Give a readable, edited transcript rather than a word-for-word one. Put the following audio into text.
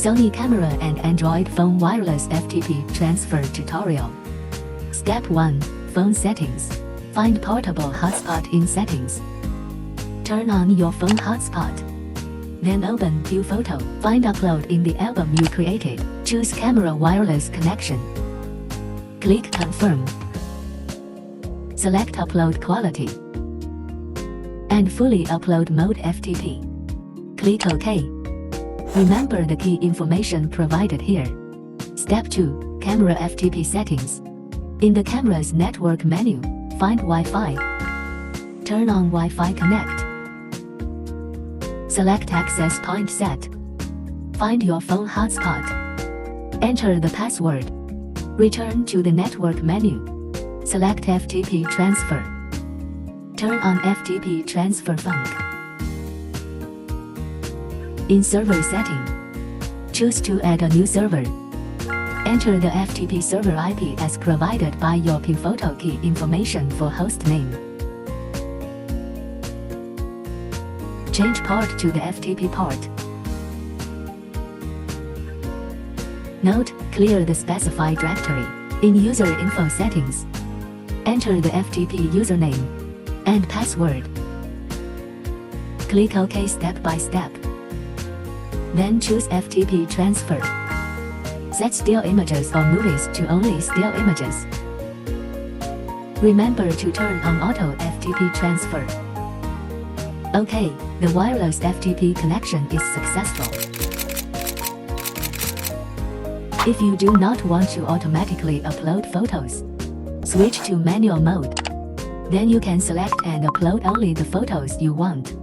Sony camera and Android phone wireless FTP transfer tutorial. Step 1. Phone settings. Find portable hotspot in settings. Turn on your phone hotspot. Then open Piufoto. Find upload in the album you created. Choose camera wireless connection. Click confirm. Select upload quality and fully upload mode FTP. Click OK. Remember the key information provided here. Step 2. Camera FTP settings. In the camera's network menu, find Wi-Fi. Turn on Wi-Fi connect. Select access point set. Find your phone hotspot. Enter the password. Return to the network menu. Select FTP transfer. Turn on FTP transfer func. In server setting, choose to add a new server. Enter the FTP server IP as provided by your Piufoto key information for host name. Change port to the FTP port. Note: clear the specified directory. In user info settings, enter the FTP username and password. Click OK step by step. Then choose FTP transfer. Set still images or movies to only still images. Remember to turn on auto FTP transfer. OK, the wireless FTP connection is successful. If you do not want to automatically upload photos, switch to manual mode. Then you can select and upload only the photos you want.